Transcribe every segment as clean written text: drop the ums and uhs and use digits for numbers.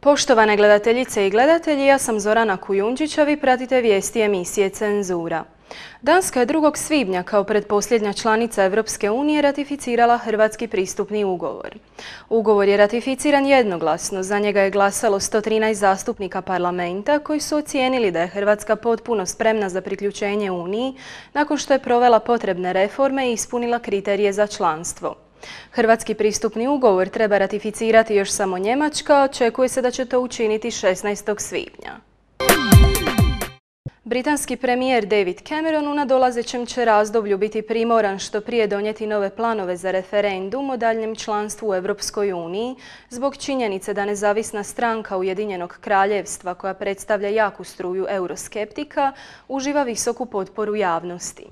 Poštovane gledateljice i gledatelji, ja sam Zorana Kujundžić, a vi pratite vijesti emisije Cenzura. Danska je 2. svibnja kao pretposljednja članica Europske unije ratificirala Hrvatski pristupni ugovor. Ugovor je ratificiran jednoglasno, za njega je glasalo 113 zastupnika parlamenta koji su ocijenili da je Hrvatska potpuno spremna za priključenje Uniji nakon što je provela potrebne reforme i ispunila kriterije za članstvo. Hrvatski pristupni ugovor treba ratificirati još samo Njemačka, očekuje se da će to učiniti 16. svibnja. Britanski premijer David Cameron u nadolazećem će razdoblju biti primoran što prije donijeti nove planove za referendum o daljnjem članstvu u Europskoj uniji zbog činjenice da nezavisna stranka Ujedinjenog kraljevstva, koja predstavlja jaku struju euroskeptika, uživa visoku potporu javnosti.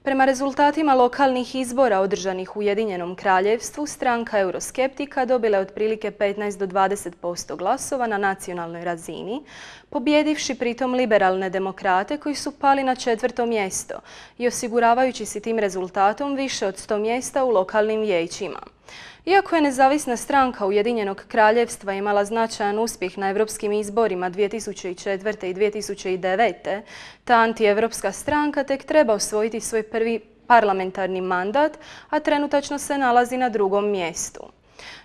Prema rezultatima lokalnih izbora održanih u Ujedinjenom kraljevstvu, stranka euroskeptika dobila je otprilike 15 do 20% glasova na nacionalnoj razini, pobjedivši pritom liberalne demokrate koji su pali na 4. mjesto i osiguravajući si tim rezultatom više od 100 mjesta u lokalnim vijećima. Iako je nezavisna stranka Ujedinjenog kraljevstva imala značajan uspjeh na europskim izborima 2004. i 2009. ta antievropska stranka tek treba osvojiti svoj prvi parlamentarni mandat, a trenutačno se nalazi na 2. mjestu.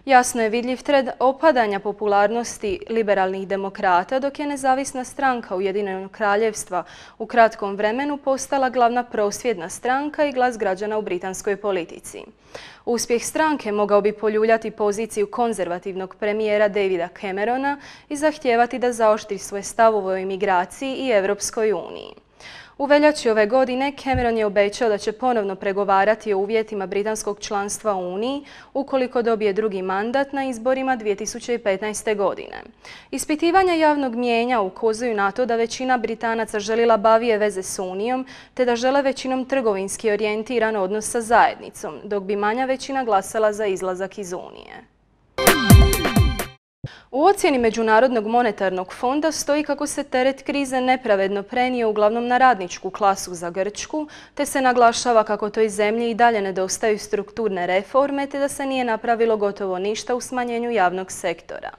Jasno je vidljiv trend opadanja popularnosti liberalnih demokrata, dok je nezavisna stranka Ujedinjenog kraljevstva u kratkom vremenu postala glavna prosvjedna stranka i glas građana u britanskoj politici. Uspjeh stranke mogao bi poljuljati poziciju konzervativnog premijera Davida Camerona i zahtijevati da zaoštri svoje stavove o imigraciji i Europskoj uniji. U veljači ove godine Cameron je obećao da će ponovno pregovarati o uvjetima britanskog članstva u Uniji ukoliko dobije drugi mandat na izborima 2015. godine. Ispitivanja javnog mijenja ukazuju na to da većina Britanaca želi labavije veze s Unijom te da žele većinom trgovinski orijentiran odnos sa zajednicom, dok bi manja većina glasala za izlazak iz Unije. U ocjeni Međunarodnog monetarnog fonda stoji kako se teret krize nepravedno prenio uglavnom na radničku klasu za Grčku, te se naglašava kako toj zemlji i dalje nedostaju strukturne reforme, te da se nije napravilo gotovo ništa u smanjenju javnog sektora.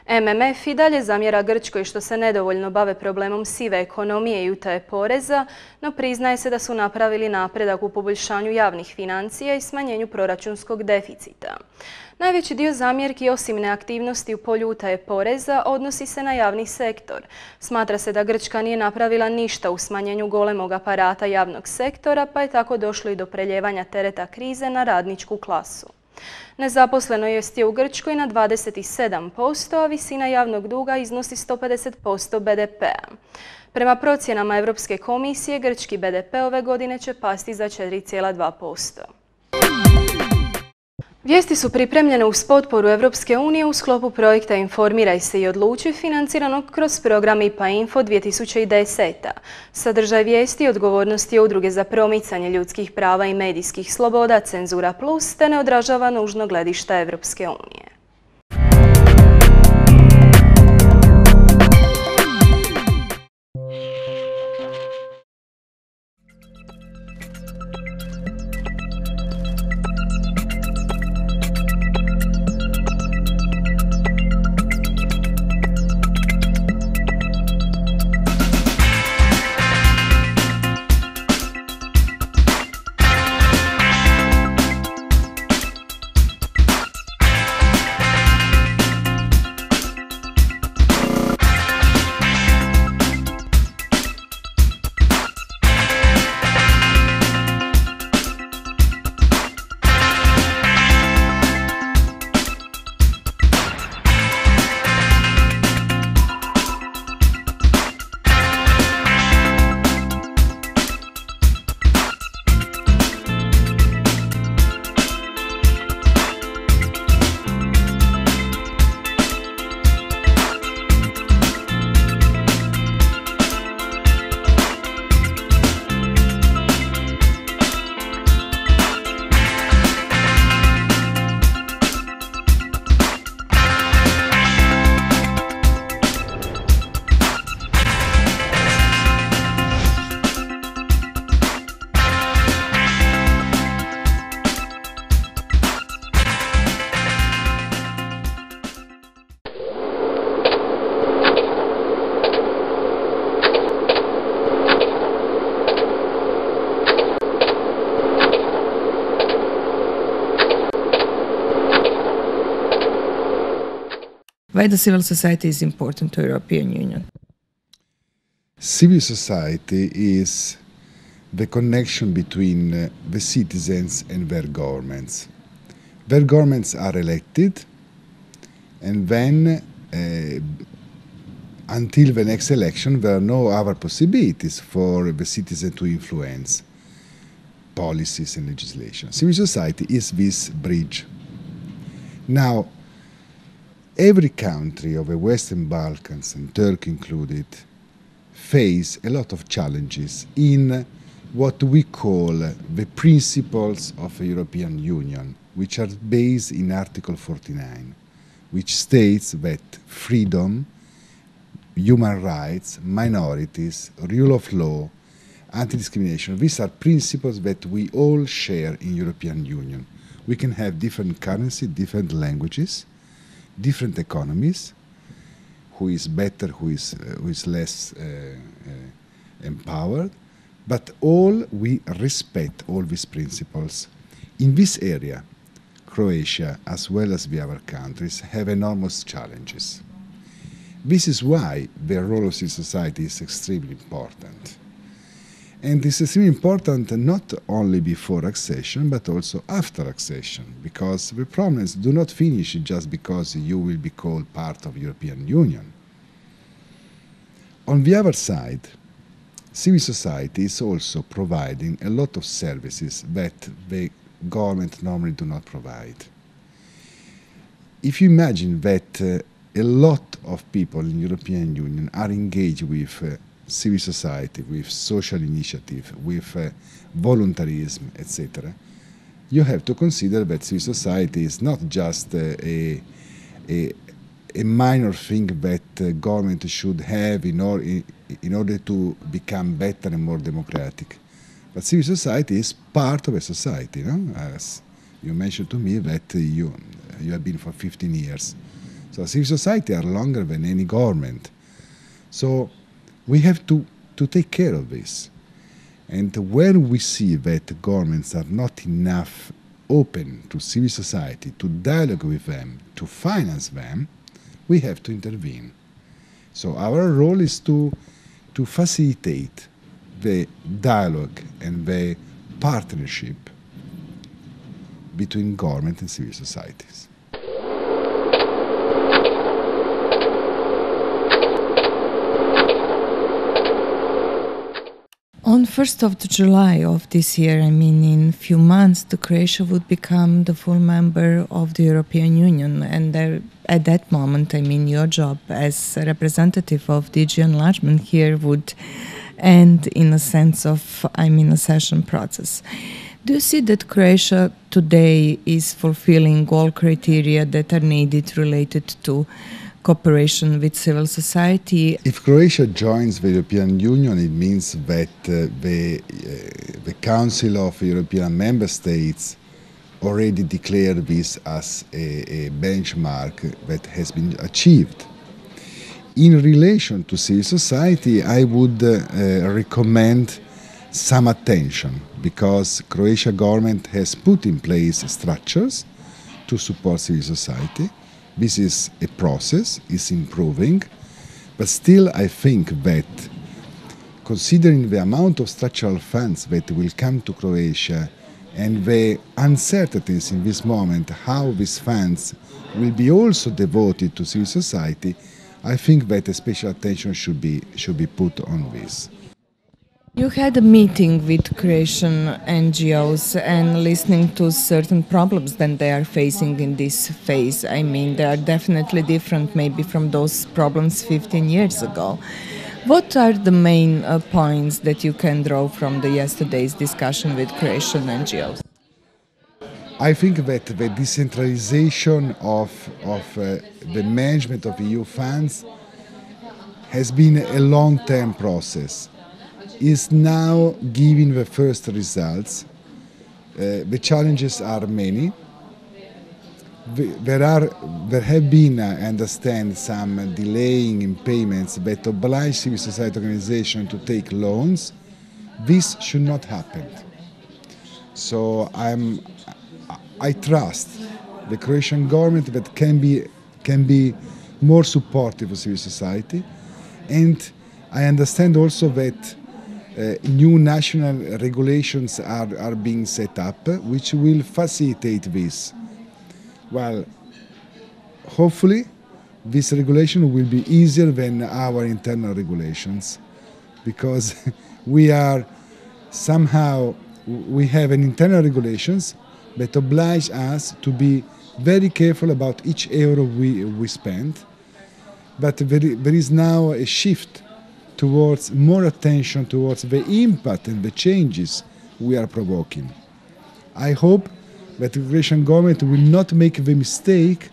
MMF i dalje zamjera Grčkoj što se nedovoljno bave problemom sive ekonomije i utaje poreza, no priznaje se da su napravili napredak u poboljšanju javnih financija i smanjenju proračunskog deficita. Najveći dio zamjerki, osim neaktivnosti u polju utaje poreza, odnosi se na javni sektor. Smatra se da Grčka nije napravila ništa u smanjenju golemog aparata javnog sektora, pa je tako došlo i do preljevanja tereta krize na radničku klasu. Nezaposlenost je u Grčkoj na 27%, a visina javnog duga iznosi 150% BDP-a. Prema procjenama Europske komisije, grčki BDP ove godine će pasti za 4,2%. Vijesti su pripremljene uz potporu Europske unije u sklopu projekta Informiraj se i odluči, financiranog kroz program IPA Info 2010. Sadržaj vijesti i odgovornosti Udruge za promicanje ljudskih prava i medijskih sloboda Cenzura Plus te ne odražava nužno gledišta Europske unije. Why the civil society is important to European Union? Civil society is the connection between the citizens and their governments. Their governments are elected, and then until the next election there are no other possibilities for the citizen to influence policies and legislation. Civil society is this bridge. Now, every country of the Western Balkans, and Turkey included, face a lot of challenges in what we call the principles of the European Union, which are based in Article 49, which states that freedom, human rights, minorities, rule of law, anti-discrimination, these are principles that we all share in European Union. We can have different currency, different languages, different economies, who is better, who is less empowered, but all we respect all these principles. In this area, Croatia, as well as the other countries, have enormous challenges. This is why the role of civil society is extremely important. And it's extremely important not only before accession, but also after accession, because the problems do not finish just because you will be called part of the European Union. On the other side, civil society is also providing a lot of services that the government normally do not provide. If you imagine that a lot of people in the European Union are engaged with civil society, with social initiative, with voluntarism, etc., you have to consider that civil society is not just a minor thing that government should have in order to become better and more democratic. But civil society is part of a society, no? As you mentioned to me that you have been for 15 years. So civil society are longer than any government. So we have to take care of this. And when we see that governments are not enough open to civil society, to dialogue with them, to finance them, we have to intervene. So our role is to facilitate the dialogue and the partnership between government and civil societies. On 1st of July of this year, in a few months, Croatia would become the full member of the European Union. And there, at that moment, your job as a representative of DG enlargement here would end in a sense of, accession process. Do you see that Croatia today is fulfilling all criteria that are needed related to cooperation with civil society? If Croatia joins the European Union, it means that the Council of European Member States already declared this as a benchmark that has been achieved. In relation to civil society, I would recommend some attention, because Croatia government has put in place structures to support civil society. This is a process, it's improving, but still I think that considering the amount of structural funds that will come to Croatia and the uncertainties in this moment, how these funds will be also devoted to civil society, I think that a special attention should be put on this. You had a meeting with Croatian NGOs and listening to certain problems that they are facing in this phase. They are definitely different maybe from those problems 15 years ago. What are the main points that you can draw from yesterday's discussion with Croatian NGOs? I think that the decentralization of the management of EU funds has been a long-term process. Is now giving the first results. The challenges are many. There have been, I understand, some delaying in payments that oblige civil society organizations to take loans. This should not happen. So I trust the Croatian government that can be more supportive of civil society. And I understand also that new national regulations are being set up, which will facilitate this. Well, hopefully, this regulation will be easier than our internal regulations, because we have an internal regulations that oblige us to be very careful about each euro we spend. But there is now a shift towards more attention towards the impact and the changes we are provoking. I hope that the Croatian government will not make the mistake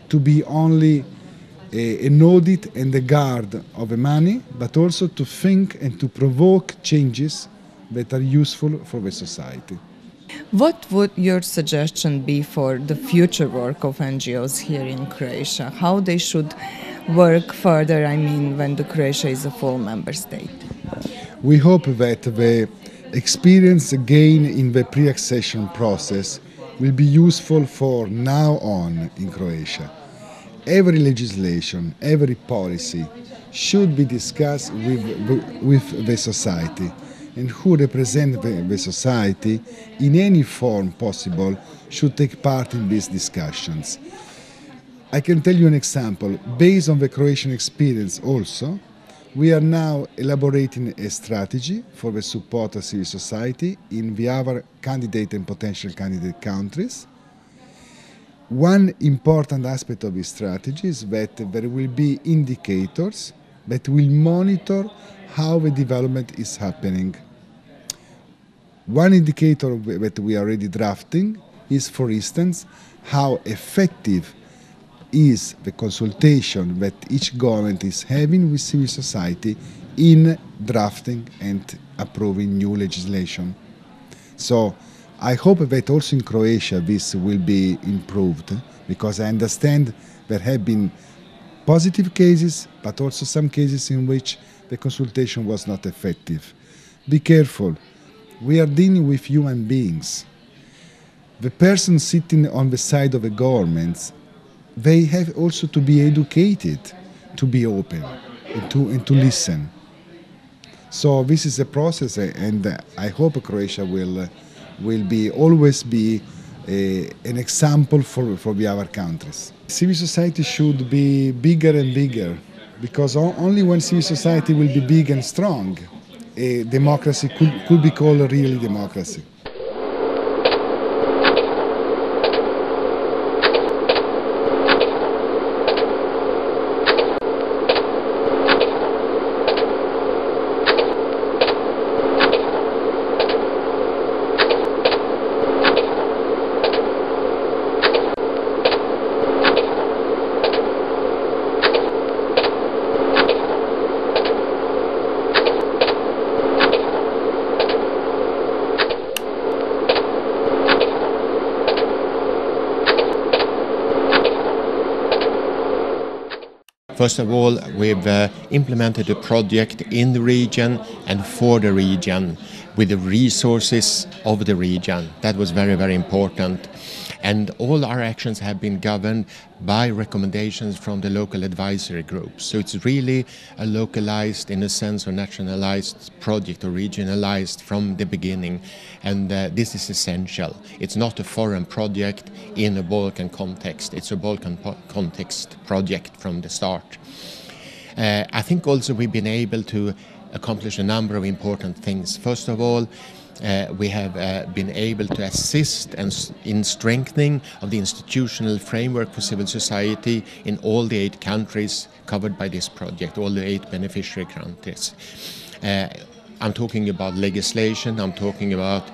to be only an audit and a guard of the money, but also to think and to provoke changes that are useful for the society. What would your suggestion be for the future work of NGOs here in Croatia? How they should work further, when the Croatia is a full member state? We hope that the experience gained in the pre-accession process will be useful for now on in Croatia. Every legislation, every policy should be discussed with the society, and who represent the society in any form possible should take part in these discussions. I can tell you an example. Based on the Croatian experience also, we are now elaborating a strategy for the support of civil society in the other candidate and potential candidate countries. One important aspect of this strategy is that there will be indicators that will monitor how the development is happening. One indicator that we are already drafting is, for instance, how effective is the consultation that each government is having with civil society in drafting and approving new legislation. So I hope that also in Croatia this will be improved, because I understand there have been positive cases, but also some cases in which the consultation was not effective. Be careful. We are dealing with human beings. The person sitting on the side of the governments, they have also to be educated, to be open, and to listen. So this is a process, and I hope Croatia will always be an example for the other countries. Civil society should be bigger and bigger, because only when civil society will be big and strong, a democracy could be called a real democracy. First of all, we've implemented a project in the region and for the region with the resources of the region. That was very, very important. And all our actions have been governed by recommendations from the local advisory groups. So it's really a localized, in a sense, or nationalized project, or regionalized from the beginning. And this is essential. It's not a foreign project in a Balkan context. It's a Balkan context project from the start. I think also we've been able to accomplish a number of important things. First of all, we have been able to assist in strengthening of the institutional framework for civil society in all the 8 countries covered by this project, all the 8 beneficiary countries. I'm talking about legislation, I'm talking about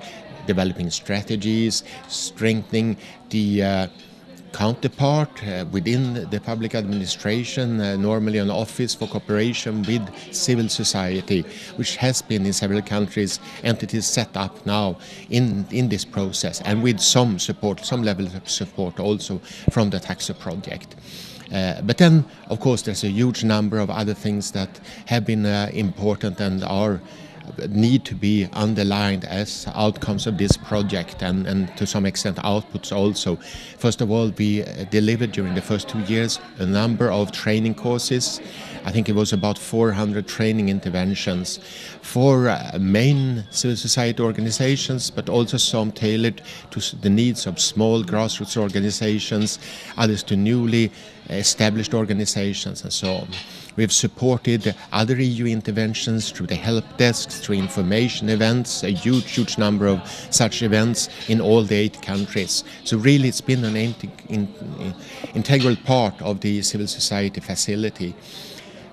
developing strategies, strengthening the counterpart within the public administration, normally an office for cooperation with civil society, which has been in several countries entities set up now in this process, and with some support, some level of support also from the TACSO project. But then, of course, there's a huge number of other things that have been important and are need to be underlined as outcomes of this project and to some extent outputs also. First of all, we delivered during the first 2 years a number of training courses. I think it was about 400 training interventions for main civil society organizations, but also some tailored to the needs of small grassroots organizations, others to newly established organizations and so on. We've supported other EU interventions through the help desks, through information events, a huge number of such events in all the 8 countries. So really it's been an integral part of the civil society facility.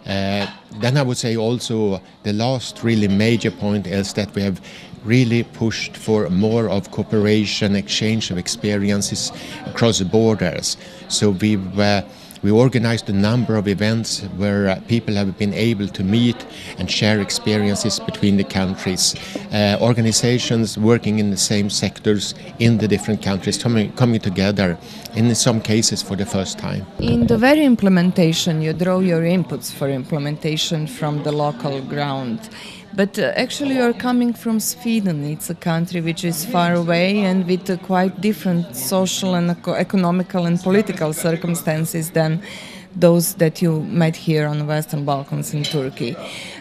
Then I would say also the last really major point is that we have really pushed for more of cooperation, exchange of experiences across the borders. So we organized a number of events where people have been able to meet and share experiences between the countries. Organizations working in the same sectors in the different countries coming together, in some cases for the first time. In the very implementation, you draw your inputs for implementation from the local ground. But actually you're coming from Sweden. It's a country which is far away and with quite different social and economical and political circumstances than those that you might hear on the Western Balkans in Turkey.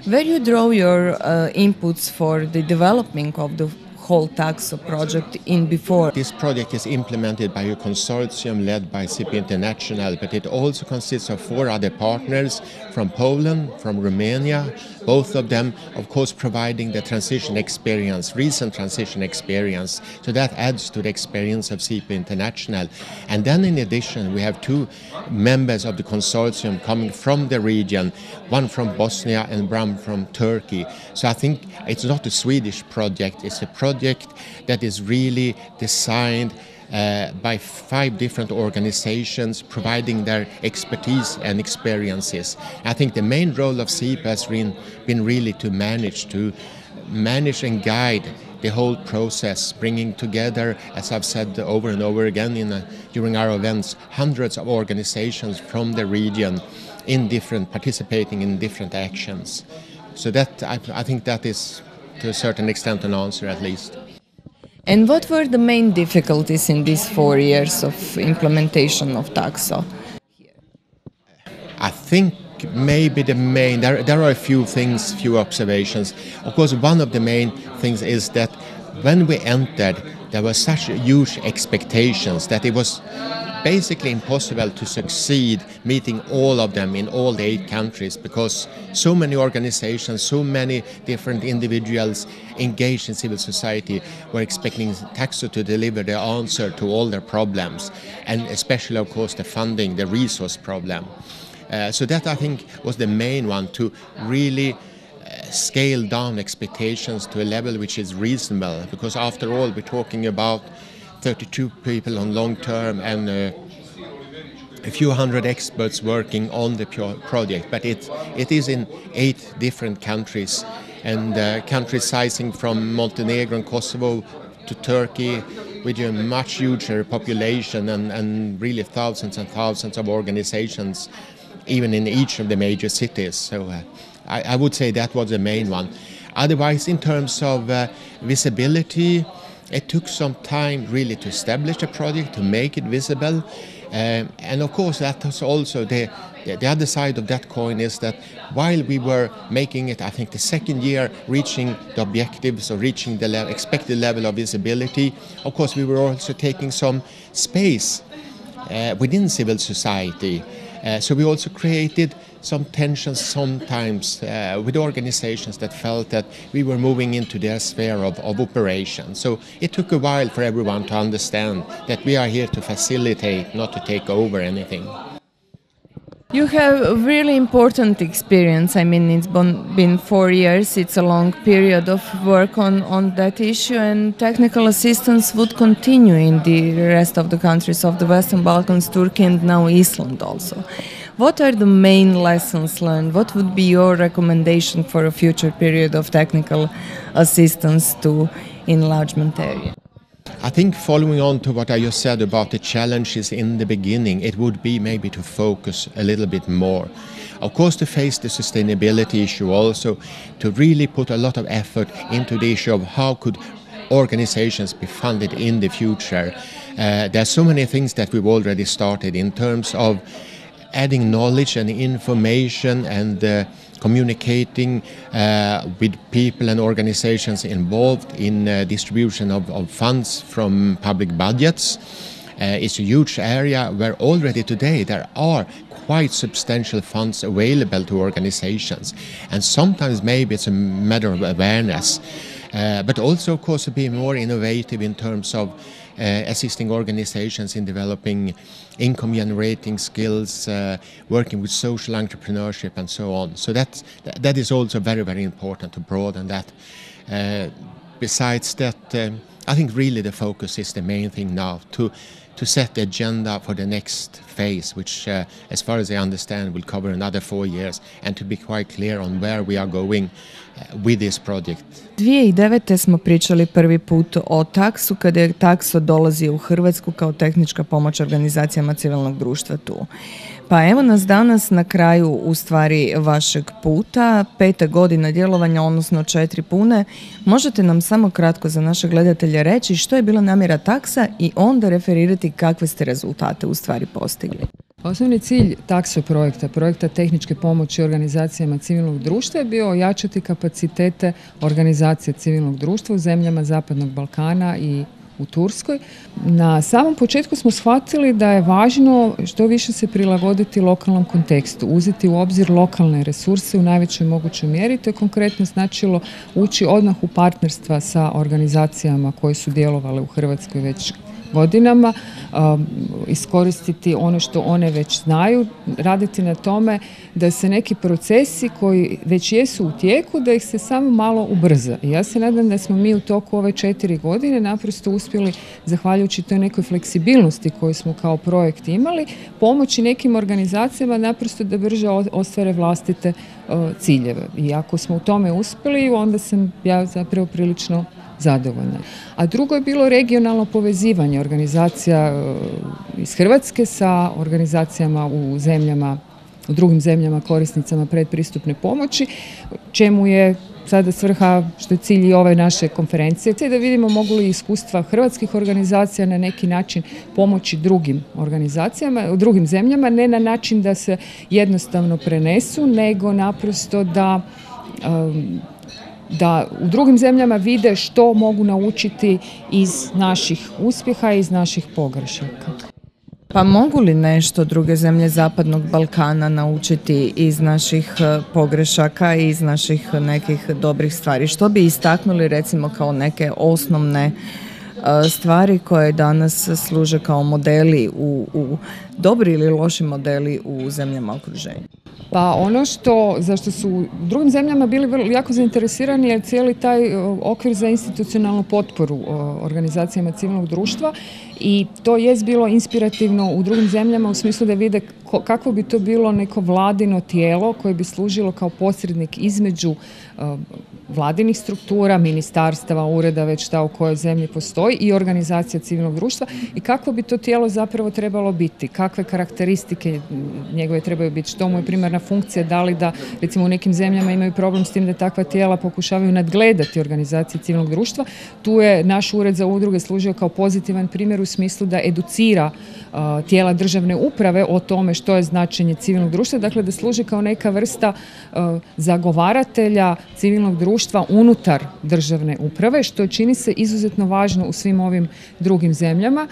Where you draw your inputs for the development of the whole TACSO project in before? This project is implemented by a consortium led by CP International, but it also consists of 4 other partners from Poland, from Romania, both of them, of course, providing the transition experience, recent transition experience. So that adds to the experience of CP International. And then in addition, we have 2 members of the consortium coming from the region, one from Bosnia and one from Turkey. So I think it's not a Swedish project, it's a project that is really designed by 5 different organizations providing their expertise and experiences. I think the main role of CIP has been really to manage and guide the whole process, bringing together, as I've said over and over again during our events, hundreds of organizations from the region participating in different actions. So that I think that is to a certain extent an answer at least. And what were the main difficulties in these 4 years of implementation of TACSO? I think maybe there are a few things, few observations. Of course, one of the main things is that when we entered, there were such huge expectations that it was basically impossible to succeed meeting all of them in all the 8 countries, because so many organizations, so many different individuals engaged in civil society were expecting TACSO to deliver the answer to all their problems, and especially, of course, the funding, the resource problem. So that, I think, was the main one, to really scale down expectations to a level which is reasonable, because after all we're talking about 32 people on long term and a few hundred experts working on the project, but it is in 8 different countries, and countries sizing from Montenegro and Kosovo to Turkey, with a much huger population and really thousands and thousands of organizations, even in each of the major cities. So I would say that was the main one. Otherwise, in terms of visibility, it took some time really to establish a project, to make it visible. And of course, that was also the other side of that coin, is that while we were making it, I think the second year, reaching the objectives or reaching the expected level of visibility, of course we were also taking some space within civil society. So we also created some tensions sometimes with organizations that felt that we were moving into their sphere of operation. So it took a while for everyone to understand that we are here to facilitate, not to take over anything. You have a really important experience. I mean, it's been 4 years. It's a long period of work on that issue, and technical assistance would continue in the rest of the countries of the Western Balkans, Turkey, and now Iceland also. What are the main lessons learned? What would be your recommendation for a future period of technical assistance to enlargement area? I think following on to what I just said about the challenges in the beginning, it would be maybe to focus a little bit more. Of course, to face the sustainability issue also, to really put a lot of effort into the issue of how could organizations be funded in the future. There are so many things that we've already started in terms of adding knowledge and information and communicating with people and organizations involved in distribution of funds from public budgets. It's a huge area where already today there are quite substantial funds available to organizations, and sometimes maybe it's a matter of awareness, but also of course to be more innovative in terms of assisting organizations in developing income generating skills, working with social entrepreneurship and so on. So that is also very, very important to broaden that. Besides that, I think really the focus is the main thing now, to set the agenda for the next phase, which as far as I understand will cover another 4 years, and to be quite clear on where we are going with this project. 2009. smo pričali prvi put o TACSO kada je TACSO dolazio u Hrvatsku kao tehnička pomoć organizacijama civilnog društva tu. Pa evo nas danas na kraju u stvari vašeg puta, 5. godina djelovanja, odnosno 4 pune. Možete nam samo kratko za naše gledatelje reći što je bila namjera TACSA i onda referirati kakve ste rezultate u stvari postigli? Osnovni cilj TACSO projekta Tehničke pomoći organizacijama civilnog društva je bio ojačati kapacitete organizacije civilnog društva u zemljama Zapadnog Balkana i u Turskoj. Na samom početku smo shvatili da je važno što više se prilagoditi lokalnom kontekstu, uzeti u obzir lokalne resurse u najvećoj mogućoj mjeri. To je konkretno značilo ući odmah u partnerstva sa organizacijama koje su djelovale u Hrvatskoj već godinama, iskoristiti ono što one već znaju, raditi na tome da se neki procesi koji već jesu u tijeku, da ih se samo malo ubrza. I ja se nadam da smo mi u toku ove 4 godine naprosto uspjeli, zahvaljujući toj nekoj fleksibilnosti koju smo kao projekt imali, pomoći nekim organizacijama naprosto da brže ostvare vlastite ciljeve. I ako smo u tome uspjeli, onda sam ja zapravo prilično zadovoljna. A drugo je bilo regionalno povezivanje organizacija iz Hrvatske sa organizacijama u drugim zemljama korisnicama predpristupne pomoći, čemu je sada svrha, što je cilj i ove naše konferencije, te da vidimo mogu li iskustva hrvatskih organizacija na neki način pomoći drugim organizacijama, u drugim zemljama, ne na način da se jednostavno prenesu, nego naprosto da u drugim zemljama vide što mogu naučiti iz naših uspjeha i iz naših pogrešaka. Pa mogu li nešto druge zemlje Zapadnog Balkana naučiti iz naših pogrešaka i iz naših nekih dobrih stvari? Što bi istaknuli recimo kao neke osnovne stvari koje danas služe kao modeli u dobri ili loši modeli u zemljama okruženja? Pa ono zašto su u drugim zemljama bili jako zainteresirani je cijeli taj okvir za institucionalnu potporu organizacijama civilnog društva i to je bilo inspirativno u drugim zemljama u smislu da vide kako bi to bilo neko vladino tijelo koje bi služilo kao posrednik između vladinih struktura, ministarstava, ureda, već šta u kojoj zemlji postoji i organizacija civilnog društva i kako bi to tijelo zapravo trebalo biti, kakve karakteristike njegove trebaju biti, što mu je primarna funkcija, da li da recimo u nekim zemljama imaju problem s tim da takva tijela pokušavaju nadgledati organizacije civilnog društva. Tu je naš ured za udruge služio kao pozitivan primjer u smislu da educira tijela državne uprave o tome što je značenje civilnog društva, dakle da služi kao neka vrsta zagovaratelja civilnog društva unutar državne uprave, što čini se izuzetno važno u svim ovim drugim zemljama.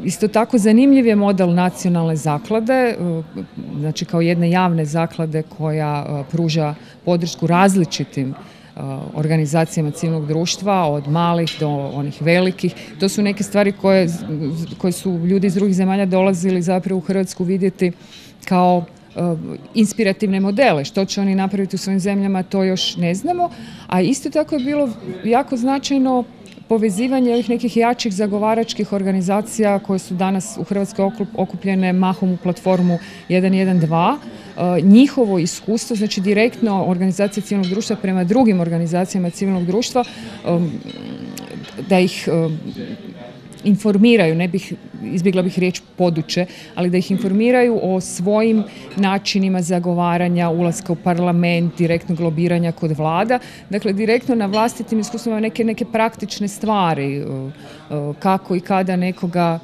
Isto tako zanimljiv je model nacionalne zaklade, znači kao jedne javne zaklade koja pruža podršku različitim organizacijama civilnog društva, od malih do onih velikih. To su neke stvari koje su ljudi iz drugih zemalja dolazili zapravo u Hrvatsku vidjeti kao inspirativne modele. Što će oni napraviti u svojim zemljama, to još ne znamo. A isto tako je bilo jako značajno povezivanje ovih nekih jačih zagovaračkih organizacija koje su danas u Hrvatskoj okupljene mahom u platformu 112. Njihovo iskustvo, znači direktno organizacije civilnog društva prema drugim organizacijama civilnog društva, da ih informiraju, izbjegla bih riječ poduče, ali da ih informiraju o svojim načinima zagovaranja, ulaska u parlament, direktnog lobiranja kod vlada. Dakle, direktno na vlastitim iskustvima neke praktične stvari, kako i kada nekoga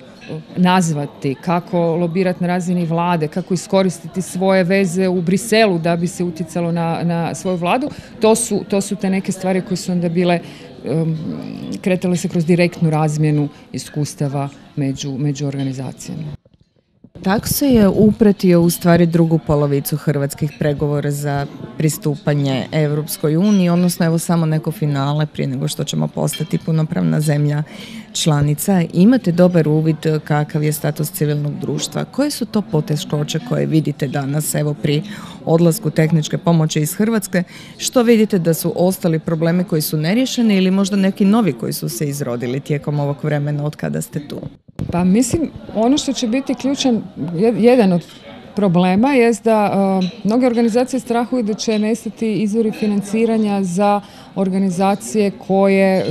nazvati, kako lobirati na razini vlade, kako iskoristiti svoje veze u Briselu da bi se utjecalo na svoju vladu. To su te neke stvari koje su onda bile kretale se kroz direktnu razmjenu iskustava među organizacijama. TACSO je upratio u stvari drugu polovicu hrvatskih pregovora za pristupanje Europskoj uniji, odnosno evo samo neko finale prije nego što ćemo postati punopravna zemlja članica. Imate dobar uvid kakav je status civilnog društva? Koje su to poteškoće koje vidite danas evo pri odlasku tehničke pomoći iz Hrvatske? Što vidite da su ostali problemi koji su neriješeni ili možda neki novi koji su se izrodili tijekom ovog vremena od kada ste tu? Pa mislim, ono što će biti ključan, jedan od problema jest da mnoge organizacije strahuju da će nestati izvori financiranja za organizacije koje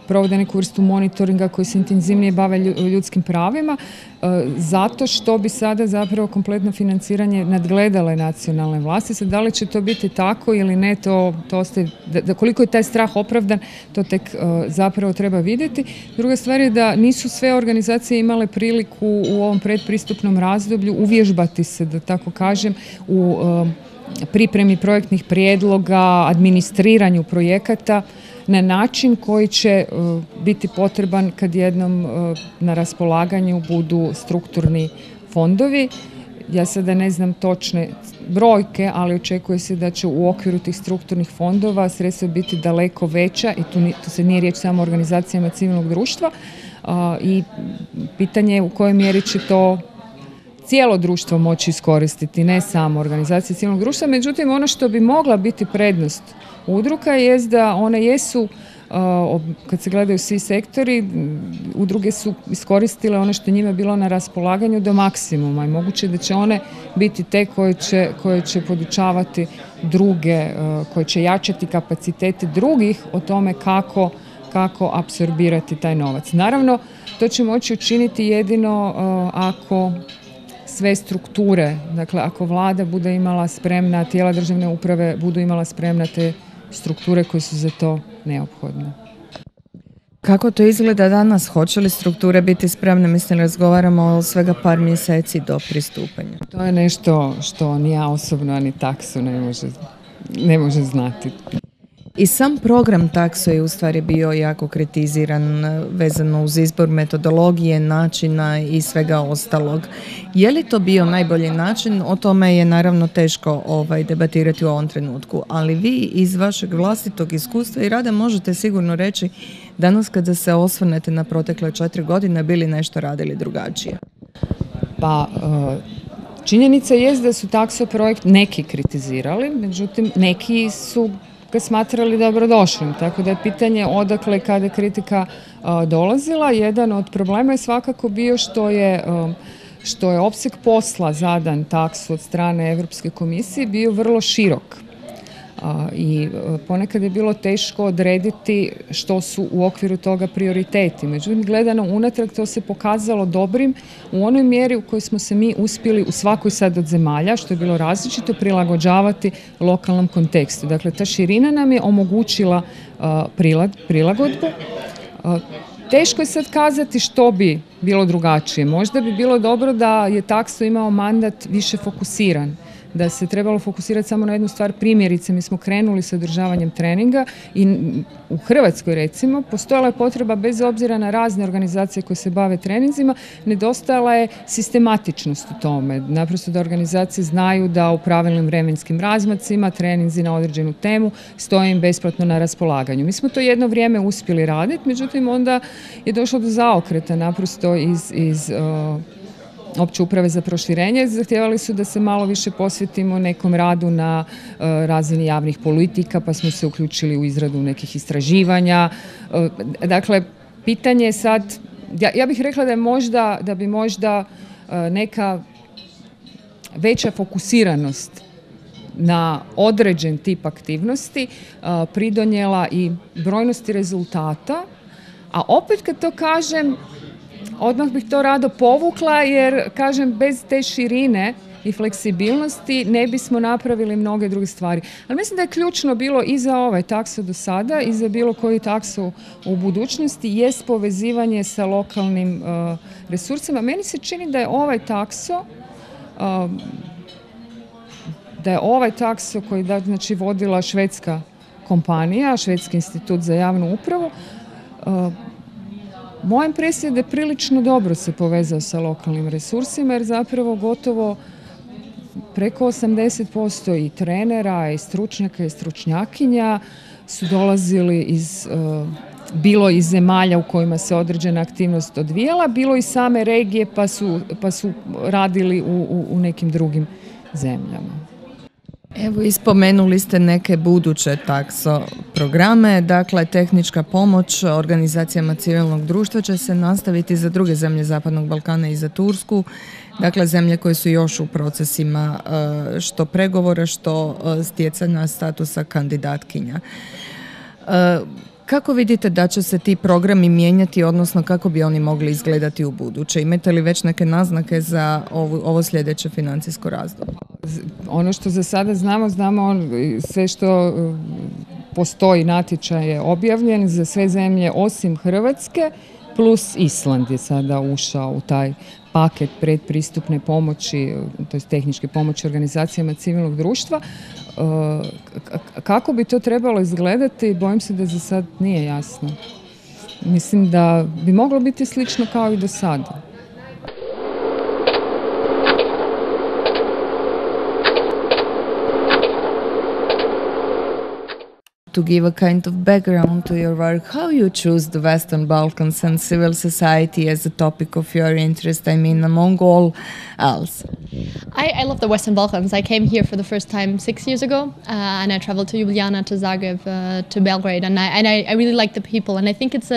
provode neku vrstu monitoringa, koji se intenzivnije bave ljudskim pravima, zato što bi sada zapravo kompletno financiranje nadgledale nacionalne vlasti. Sad, da li će to biti tako ili ne, to ostaje, da koliko je taj strah opravdan, to tek zapravo treba vidjeti. Druga stvar je da nisu sve organizacije imale priliku u ovom predpristupnom razdoblju uvježbati se, da tako kažem, u pripremi projektnih prijedloga, administriranju projekata na način koji će biti potreban kad jednom na raspolaganju budu strukturni fondovi. Ja sada ne znam točne brojke, ali očekuje se da će u okviru tih strukturnih fondova sredstva biti daleko veća i tu se nije riječ samo o organizacijama civilnog društva i pitanje je u kojoj mjeri će to cijelo društvo moći iskoristiti, ne samo organizacije civilnog društva. Međutim, ono što bi mogla biti prednost udruga je da one jesu, kad se gledaju svi sektori, udruge su iskoristile ono što njima bilo na raspolaganju do maksimuma i moguće da će one biti te koje će podučavati druge, koje će jačati kapacitete drugih o tome kako apsorbirati taj novac. Naravno, to će moći učiniti jedino ako sve strukture, dakle ako vlada bude imala spremna, tijela državne uprave budu imala spremna te strukture koje su za to neophodne. Kako to izgleda danas? Hoće li strukture biti spremne? Mislim, razgovaramo o svega par mjeseci do pristupanja. To je nešto što ni ja osobno, ni TACSO ne može znati. I sam program TACSO je u stvari bio jako kritiziran vezano uz izbor metodologije, načina i svega ostalog. Je li to bio najbolji način? O tome je naravno teško debatirati u ovom trenutku, ali vi iz vašeg vlastitog iskustva i rada možete sigurno reći danas kada se osvrnete na protekle 4 godine bili nešto radili drugačije. Pa činjenica je da su TACSO projekt neki kritizirali, međutim neki su ga smatrali dobrodošlim, tako da je pitanje odakle kada je kritika dolazila. Jedan od problema je svakako bio što je opseg posla zadan TACSO od strane Europske komisije bio vrlo širok. I ponekad je bilo teško odrediti što su u okviru toga prioriteti. Međutim, gledano unatrag to se pokazalo dobrim u onoj mjeri u kojoj smo se mi uspjeli u svakoj sad od zemalja, što je bilo različito, prilagođavati lokalnom kontekstu. Dakle, ta širina nam je omogućila prilagodbu. Teško je sad kazati što bi bilo drugačije. Možda bi bilo dobro da je TACSO imao mandat više fokusiran, da se trebalo fokusirati samo na jednu stvar. Primjerice, mi smo krenuli sa održavanjem treninga i u Hrvatskoj, recimo, postojala je potreba, bez obzira na razne organizacije koje se bave treninzima, nedostajala je sistematičnost u tome. Naprosto da organizacije znaju da u pravilnim vremenskim razmacima treninzi na određenu temu stoje im besplatno na raspolaganju. Mi smo to jedno vrijeme uspjeli raditi, međutim onda je došlo do zaokreta naprosto iz opće uprave za proširenje. Zahtijevali su da se malo više posvetimo nekom radu na razini javnih politika, pa smo se uključili u izradu nekih istraživanja. Dakle, pitanje je sad, ja bih rekla da bi možda neka veća fokusiranost na određen tip aktivnosti pridonijela i brojnosti rezultata, A opet kad to kažem, odmah bih to rado povukla jer, kažem, bez te širine i fleksibilnosti ne bismo napravili mnoge druge stvari. Ali mislim da je ključno bilo i za ovaj TACSO do sada i za bilo koji TACSO u budućnosti jest povezivanje sa lokalnim resursima. Meni se čini da je ovaj TACSO koji znači vodila švedska kompanija, Švedski institut za javnu upravu, moja impresija je da je prilično dobro se povezao sa lokalnim resursima jer zapravo gotovo preko 80% i trenera i stručnjaka i stručnjakinja su dolazili bilo iz zemalja u kojima se određena aktivnost odvijala, bilo iz same regije pa su radili u nekim drugim zemljama. Evo, ispomenuli ste neke buduće TACSO programe, dakle tehnička pomoć organizacijama civilnog društva će se nastaviti za druge zemlje Zapadnog Balkana i za Tursku, dakle zemlje koje su još u procesima što pregovora, što stjecanja statusa kandidatkinja. Kako vidite da će se ti programi mijenjati, odnosno kako bi oni mogli izgledati u buduće? Imate li već neke naznake za ovo sljedeće financijsko razdoblje? Ono što za sada znamo sve što postoji, natječaj je objavljen za sve zemlje osim Hrvatske, plus Island je sada ušao u taj paket predpristupne pomoći, to je tehničke pomoći organizacijama civilnog društva. Kako bi to trebalo izgledati, bojim se da za sad nije jasno. Mislim da bi moglo biti slično kao i do sada. To give a kind of background to your work, how you choose the Western Balkans and civil society as a topic of your interest, I mean, among all else? I love the Western Balkans. I came here for the first time 6 years ago, and I traveled to Ljubljana, to Zagreb, to Belgrade, and I really like the people. And I think it's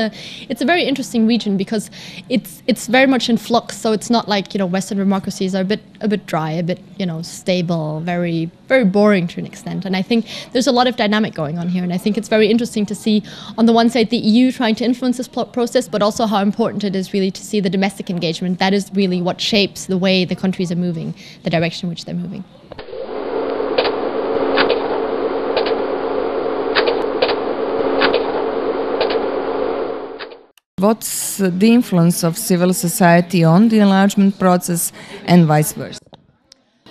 a very interesting region because it's very much in flux. So it's not like, you know, Western democracies are a bit dry, a bit, you know, stable, very very boring to an extent. And I think there's a lot of dynamic going on here. And I think it's very interesting to see, on the one side, the EU trying to influence this process, but also how important it is really to see the domestic engagement. That is really what shapes the way the countries are moving, the direction in which they're moving. What's the influence of civil society on the enlargement process and vice versa?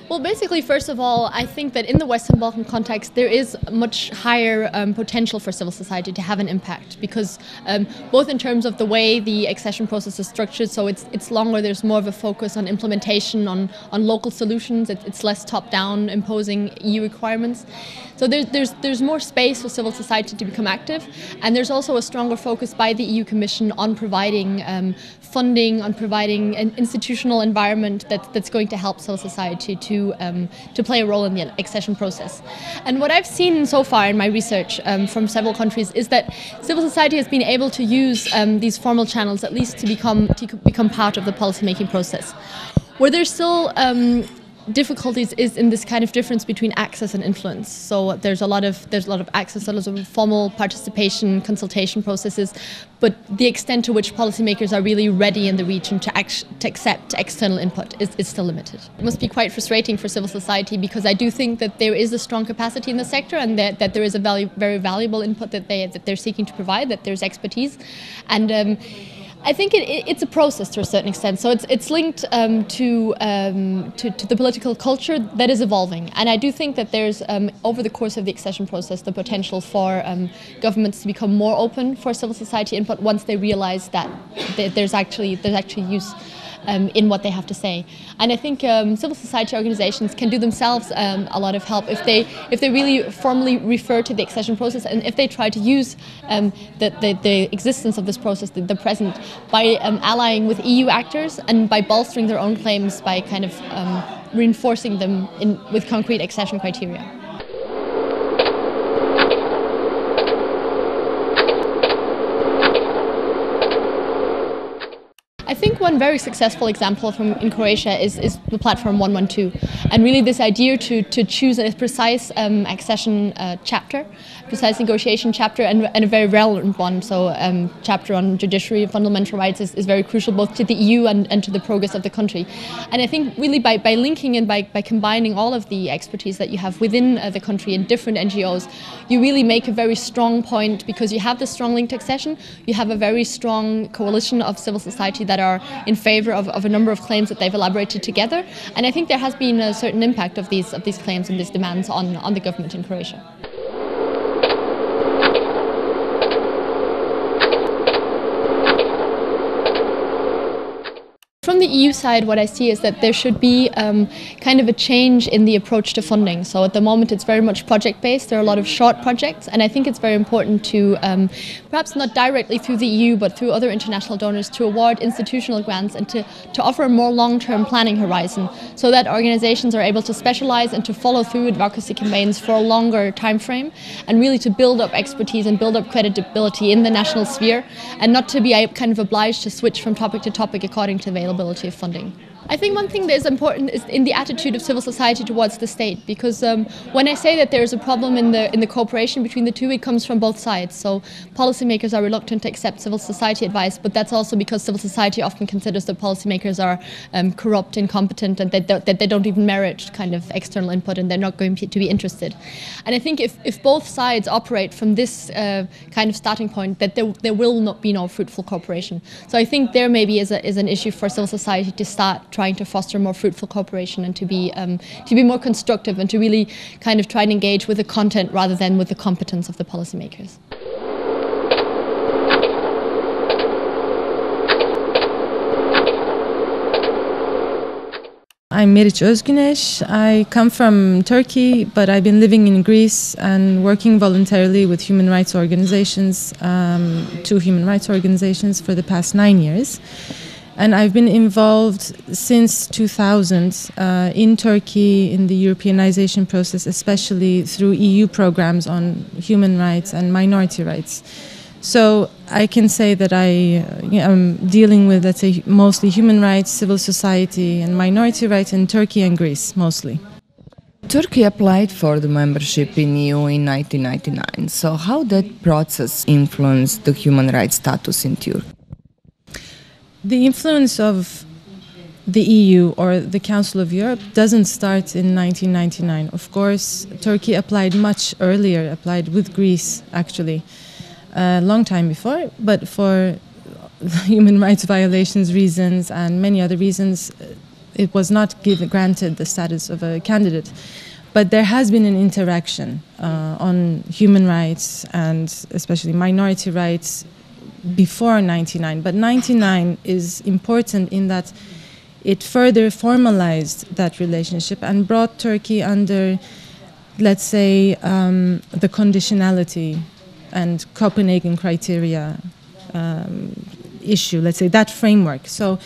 Well, basically, first of all, I think that in the Western Balkan context, there is much higher potential for civil society to have an impact because both in terms of the way the accession process is structured, so it's longer, there's more of a focus on implementation, on local solutions, it's less top-down imposing EU requirements. So there's more space for civil society to become active, and there's also a stronger focus by the EU Commission on providing funding, on providing an institutional environment that's going to help civil society to play a role in the accession process. And what I've seen so far in my research from several countries is that civil society has been able to use these formal channels at least to become part of the policymaking process. Where there's still difficulties is in this kind of difference between access and influence. So there's a lot of access, a lot of formal participation, consultation processes, but the extent to which policymakers are really ready in the region to accept external input is still limited. It must be quite frustrating for civil society because I do think that there is a strong capacity in the sector and that there is a very valuable input that they're seeking to provide, that there's expertise, and I think it's a process to a certain extent. So it's linked to the political culture that is evolving. And I do think that there's, over the course of the accession process, the potential for governments to become more open for civil society input once they realize that there's actually use in what they have to say. And I think civil society organizations can do themselves a lot of help if they really formally refer to the accession process and if they try to use the existence of this process, the present, by allying with EU actors and by bolstering their own claims by kind of reinforcing them with concrete accession criteria. I think one very successful example in Croatia is the platform 112, and really this idea to choose a precise accession chapter, precise negotiation chapter, and a very relevant one. So chapter on judiciary and fundamental rights is very crucial both to the EU and to the progress of the country. And I think really by linking and by combining all of the expertise that you have within the country in different NGOs, you really make a very strong point, because you have the strong link to accession, you have a very strong coalition of civil society that are in favor of a number of claims that they've elaborated together. And I think there has been a certain impact of these claims and these demands on the government in Croatia. From the EU side, what I see is that there should be kind of a change in the approach to funding. So at the moment it's very much project-based. There are a lot of short projects, and I think it's very important to, perhaps not directly through the EU, but through other international donors, to award institutional grants and to offer a more long-term planning horizon, so that organizations are able to specialize and to follow through advocacy campaigns for a longer time frame, and really to build up expertise and build up credibility in the national sphere, and not to be kind of obliged to switch from topic to topic according to availability of funding. I think one thing that is important is in the attitude of civil society towards the state, because when I say that there is a problem in the cooperation between the two, it comes from both sides. So policymakers are reluctant to accept civil society advice, but that's also because civil society often considers that policymakers are corrupt, incompetent, and that they don't even merit kind of external input, and they're not going to be interested. And I think if both sides operate from this kind of starting point, that there will not be no fruitful cooperation. So I think there maybe is an issue for civil society to start trying to foster more fruitful cooperation, and to be more constructive, and to really kind of try and engage with the content rather than with the competence of the policymakers. I'm Meriç Özgüneş. I come from Turkey, but I've been living in Greece and working voluntarily with human rights organizations, 2 human rights organizations, for the past 9 years. And I've been involved since 2000 in Turkey in the Europeanization process, especially through EU programs on human rights and minority rights. So I can say that I am dealing with, let's say, mostly human rights, civil society and minority rights in Turkey and Greece mostly. Turkey applied for the membership in EU in 1999. So how that process influenced the human rights status in Turkey? The influence of the EU or the Council of Europe doesn't start in 1999. Of course, Turkey applied much earlier, applied with Greece actually, a long time before, but for human rights violations reasons and many other reasons, it was not granted the status of a candidate. But there has been an interaction on human rights and especially minority rights before 99, but 99 is important in that it further formalized that relationship and brought Turkey under, let's say, the conditionality and Copenhagen criteria issue, let's say, that framework. So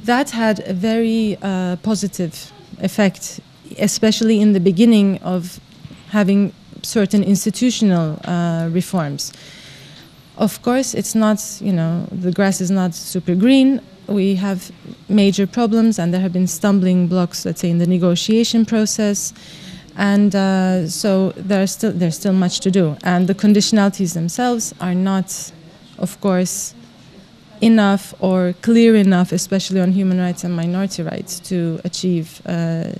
that had a very positive effect, especially in the beginning of having certain institutional reforms. Of course, it's not, the grass is not super green. We have major problems, and there have been stumbling blocks, let's say, in the negotiation process. And so there's still much to do. And the conditionalities themselves are not, of course, enough or clear enough, especially on human rights and minority rights, to achieve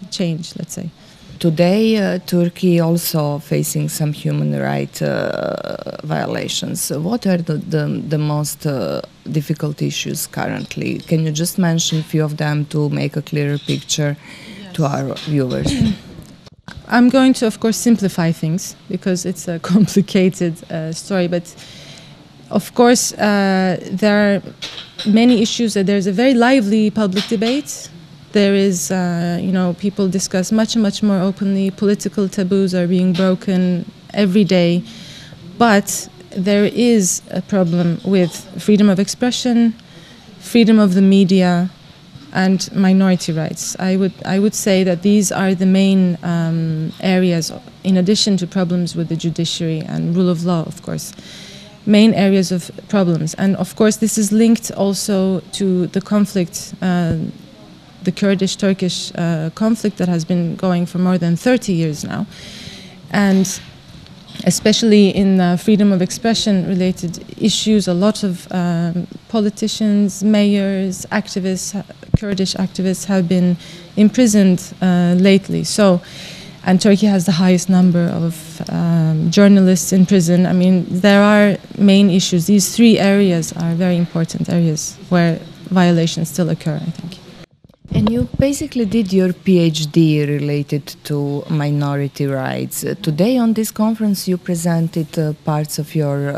change, let's say. Today, Turkey also facing some human rights violations. What are the most difficult issues currently? Can you just mention a few of them to make a clearer picture to our viewers? I'm going to, of course, simplify things because it's a complicated story. But, of course, there are many issues. There's a very lively public debate. There is, people discuss much more openly. Political taboos are being broken every day. But there is a problem with freedom of expression, freedom of the media, and minority rights. I would say that these are the main areas, in addition to problems with the judiciary and rule of law, of course. main areas of problems. And of course this is linked also to the conflict, the Kurdish-Turkish conflict that has been going for more than 30 years now. And especially in freedom of expression related issues, a lot of politicians, mayors, activists, Kurdish activists have been imprisoned lately. And Turkey has the highest number of journalists in prison. I mean, there are main issues. These three areas are very important areas where violations still occur, I think. And you basically did your PhD related to minority rights. Today on this conference you presented parts of your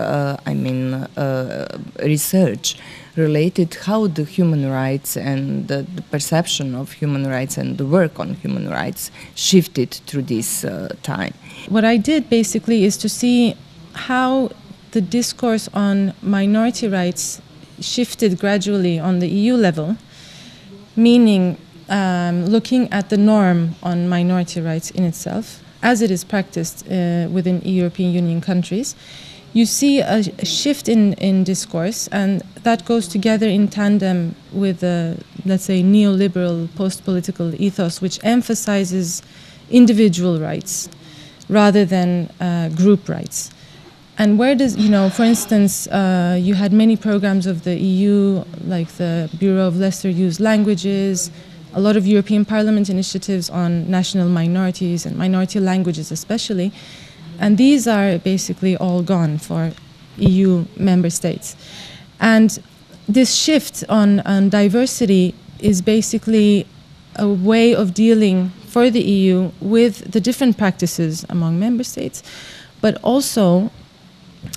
research related how the human rights and the perception of human rights and the work on human rights shifted through this time. What I did basically is to see how the discourse on minority rights shifted gradually on the EU level, meaning looking at the norm on minority rights in itself, as it is practiced within European Union countries. You see a shift in discourse, and that goes together in tandem with the, let's say, neoliberal post-political ethos, which emphasizes individual rights rather than group rights. And where does, for instance, you had many programs of the EU, like the Bureau of Lesser Used Languages, a lot of European Parliament initiatives on national minorities and minority languages especially. And these are basically all gone for EU member states. And this shift on diversity is basically a way of dealing for the EU with the different practices among member states, but also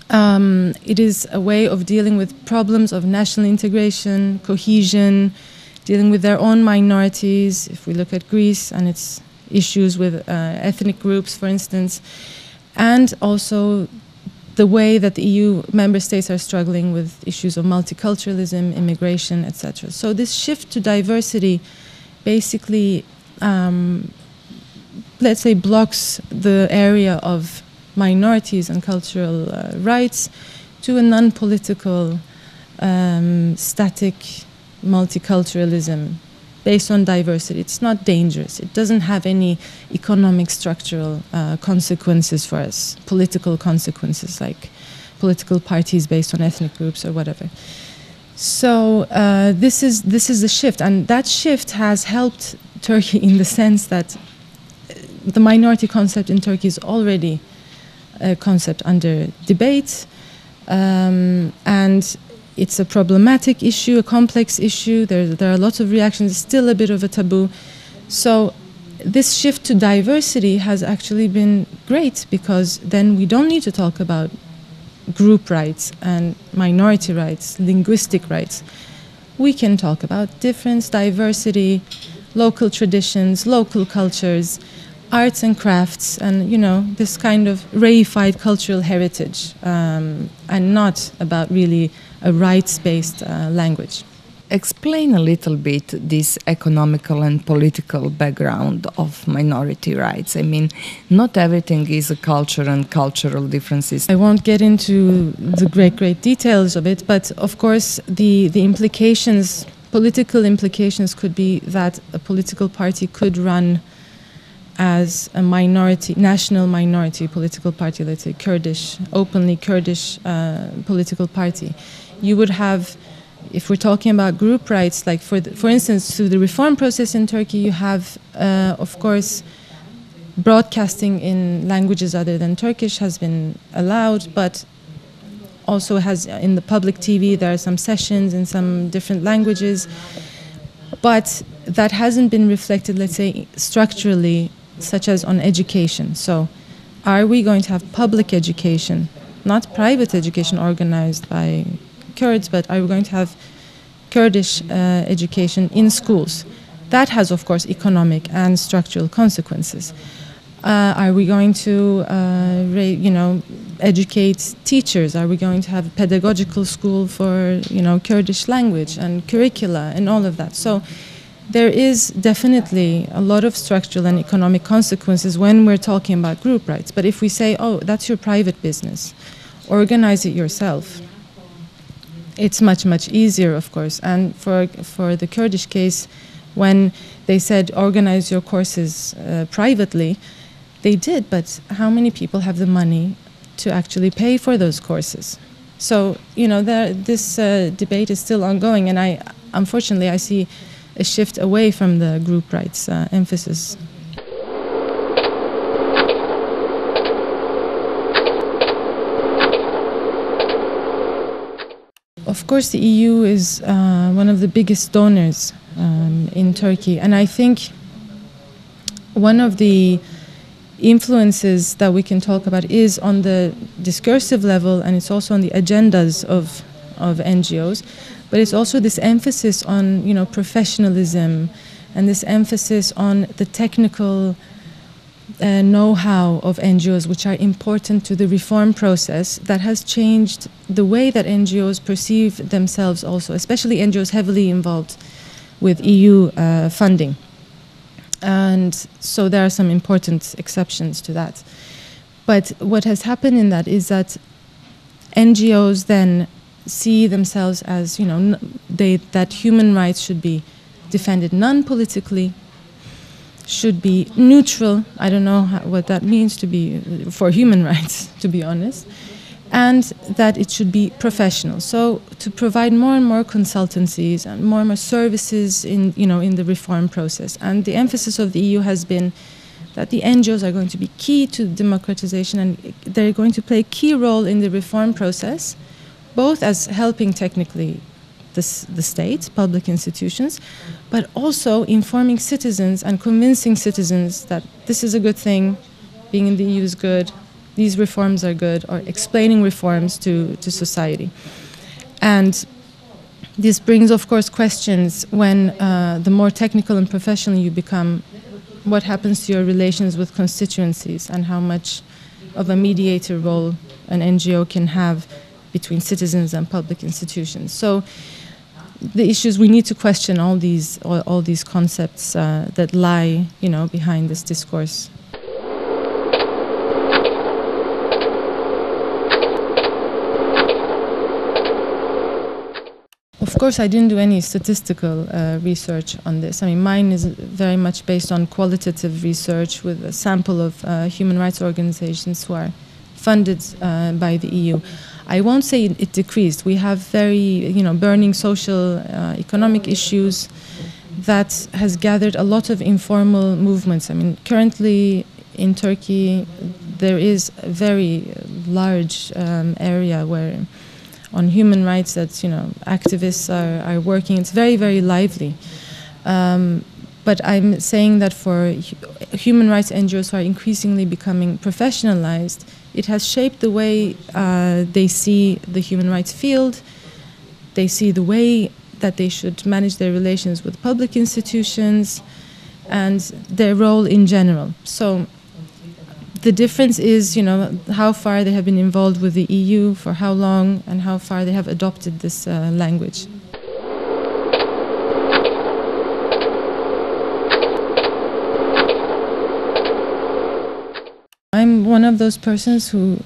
it is a way of dealing with problems of national integration, cohesion, dealing with their own minorities. If we look at Greece and its issues with ethnic groups, for instance, and also the way that the EU member states are struggling with issues of multiculturalism, immigration, etc. So this shift to diversity basically, let's say, blocks the area of minorities and cultural rights to a non-political, static multiculturalism based on diversity. It's not dangerous. It doesn't have any economic structural consequences for us, political consequences like political parties based on ethnic groups or whatever. So this is the shift, and that shift has helped Turkey in the sense that the minority concept in Turkey is already a concept under debate, and it's a problematic issue, a complex issue. There are lots of reactions. It's still a bit of a taboo. So this shift to diversity has actually been great, because then we don't need to talk about group rights and minority rights, linguistic rights. We can talk about difference, diversity, local traditions, local cultures, arts and crafts, and this kind of reified cultural heritage, and not about really a rights-based language. Explain a little bit this economical and political background of minority rights. I mean, not everything is a culture and cultural differences. I won't get into the great details of it, but of course the implications, political implications, could be that a political party could run as a minority, national minority political party, let's say Kurdish, openly Kurdish political party. You would have, if we're talking about group rights, like for instance, through the reform process in Turkey, you have, of course, broadcasting in languages other than Turkish has been allowed, but also has in the public TV, there are some sessions in some different languages, but that hasn't been reflected, let's say, structurally, such as on education. So are we going to have public education, not private education organized by Kurds, but are we going to have Kurdish education in schools? That has, of course, economic and structural consequences. Are we going to, educate teachers? Are we going to have a pedagogical school for, Kurdish language and curricula and all of that? So there is definitely a lot of structural and economic consequences when we're talking about group rights. But if we say, oh, that's your private business, organize it yourself. It's much, much easier, of course. And for the Kurdish case, when they said organize your courses privately, they did, but how many people have the money to actually pay for those courses? So, you know, this debate is still ongoing, and unfortunately, I see a shift away from the group rights emphasis. Of course, the EU is one of the biggest donors in Turkey, and I think one of the influences that we can talk about is on the discursive level, and it's also on the agendas of NGOs, but it's also this emphasis on, you know, professionalism, and this emphasis on the technical know-how of NGOs, which are important to the reform process, that has changed the way that NGOs perceive themselves also, especially NGOs heavily involved with EU funding. And so there are some important exceptions to that. But what has happened in that is that NGOs then see themselves as, you know, that human rights should be defended non-politically, should be neutral. I don't know what that means to be for human rights, to be honest, and that it should be professional. So to provide more and more consultancies and more services in, you know, in the reform process. And the emphasis of the EU has been that the NGOs are going to be key to democratization, and they're going to play a key role in the reform process, both as helping technically the state, public institutions, but also informing citizens and convincing citizens that this is a good thing, being in the EU is good, these reforms are good, or explaining reforms to society. And this brings, of course, questions when the more technical and professional you become, what happens to your relations with constituencies and how much of a mediator role an NGO can have between citizens and public institutions. So the issues, we need to question all these concepts that lie, you know, behind this discourse. Of course, I didn't do any statistical research on this. I mean, mine is very much based on qualitative research with a sample of human rights organizations who are funded by the EU. I won't say it decreased. We have very, you know, burning social, economic issues that has gathered a lot of informal movements. I mean, currently in Turkey, there is a very large area where on human rights that, you know, activists are working. It's very, very lively. But I'm saying that for human rights NGOs who are increasingly becoming professionalized, it has shaped the way they see the human rights field. They see the way that they should manage their relations with public institutions and their role in general. So the difference is, you know, how far they have been involved with the EU, for how long, and how far they have adopted this language. I'm one of those persons who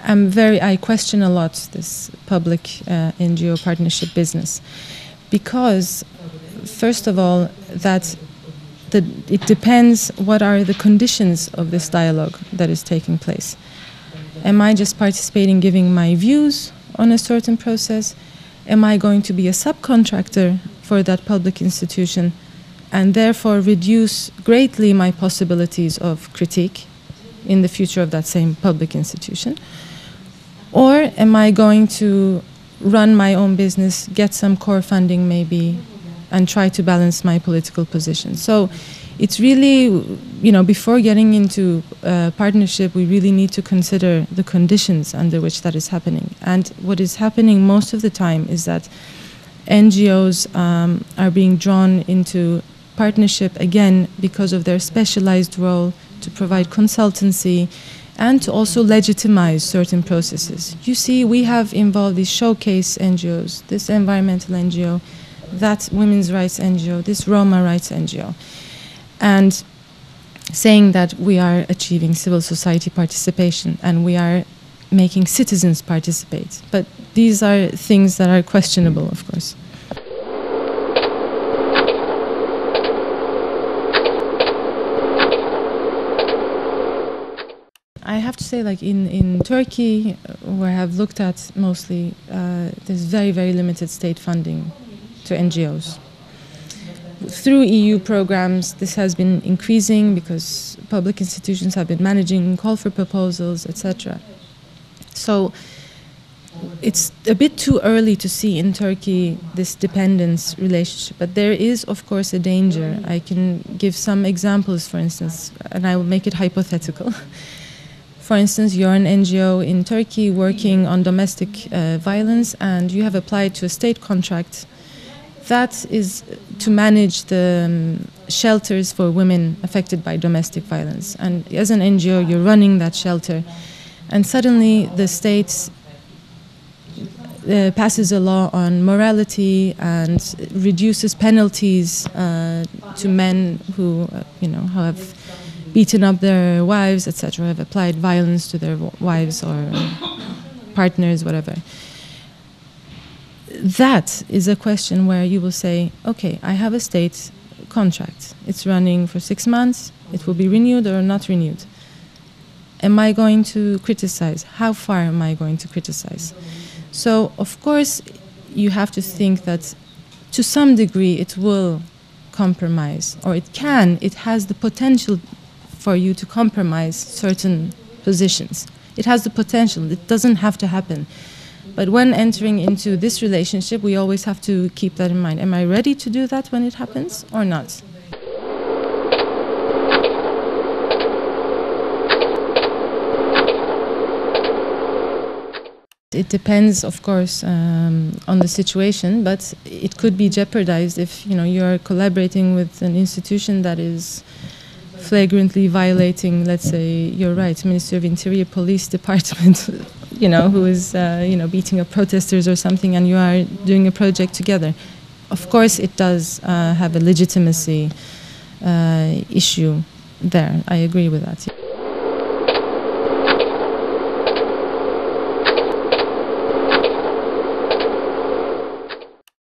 I question a lot this public NGO partnership business, because first of all, it depends what are the conditions of this dialogue that is taking place. Am I just participating, giving my views on a certain process? Am I going to be a subcontractor for that public institution and therefore reduce greatly my possibilities of critique in the future of that same public institution? Or am I going to run my own business, get some core funding maybe, and try to balance my political position? So it's really, you know, before getting into partnership, we really need to consider the conditions under which that is happening. And what is happening most of the time is that NGOs are being drawn into partnership, again, because of their specialized role to provide consultancy and to also legitimize certain processes. You see, we have involved these showcase NGOs, this environmental NGO, that women's rights NGO, this Roma rights NGO, and saying that we are achieving civil society participation and we are making citizens participate. But these are things that are questionable, of course. I have to say, like in Turkey, where I have looked at mostly, there's very, very limited state funding to NGOs. Through EU programs, this has been increasing because public institutions have been managing call for proposals, etc. So it's a bit too early to see in Turkey this dependence relationship, but there is, of course, a danger. I can give some examples, for instance, and I will make it hypothetical. For instance, you're an NGO in Turkey working on domestic violence, and you have applied to a state contract that is to manage the shelters for women affected by domestic violence. And as an NGO, you're running that shelter, and suddenly the state passes a law on morality and reduces penalties to men who, who have beaten up their wives, etc., have applied violence to their wives or partners, whatever. That is a question where you will say, okay, I have a state contract. It's running for 6 months. It will be renewed or not renewed. Am I going to criticize? How far am I going to criticize? So, of course, you have to think that to some degree it will compromise, or it has the potential for you to compromise certain positions. It has the potential. It doesn't have to happen. But when entering into this relationship, we always have to keep that in mind. Am I ready to do that when it happens or not? It depends, of course, on the situation, but it could be jeopardized if you're collaborating with an institution that is flagrantly violating, let's say, your rights, Ministry of Interior, Police Department, who is, beating up protesters or something, and you are doing a project together. Of course, it does have a legitimacy issue there. I agree with that.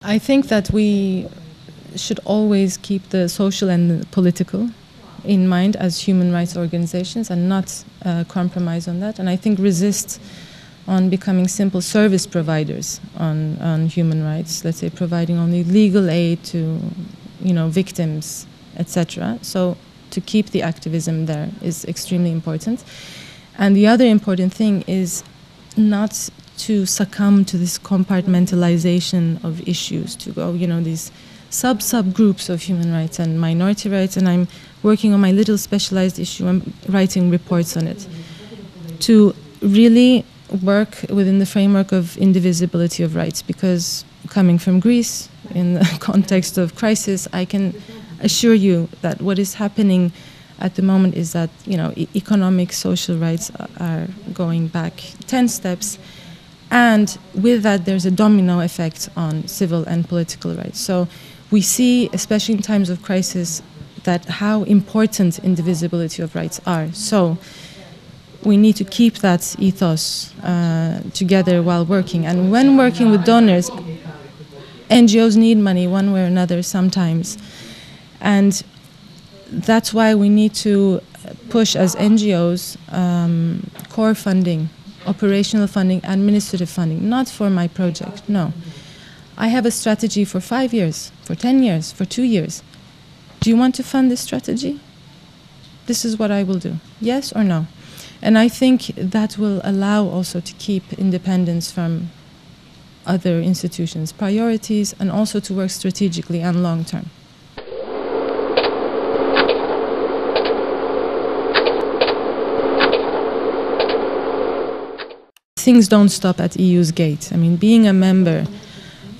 I think that we should always keep the social and the political in mind as human rights organizations and not compromise on that. And I think resist on becoming simple service providers on human rights, let's say providing only legal aid to victims, etc. So to keep the activism there is extremely important. And the other important thing is not to succumb to this compartmentalization of issues, to go, these subgroups of human rights and minority rights, and I'm working on my little specialized issue, I'm writing reports on it. To really work within the framework of indivisibility of rights, because coming from Greece, in the context of crisis, I can assure you that what is happening at the moment is that, economic, social rights are going back 10 steps, and with that there's a domino effect on civil and political rights. So we see, especially in times of crisis, that how important indivisibility of rights are. So we need to keep that ethos together while working. And when working with donors, NGOs need money one way or another sometimes. And that's why we need to push as NGOs core funding, operational funding, administrative funding, not for my project, no. I have a strategy for 5 years, for 10 years, for 2 years. Do you want to fund this strategy? This is what I will do. Yes or no? And I think that will allow also to keep independence from other institutions' priorities, and also to work strategically and long term. Things don't stop at EU's gate. I mean, being a member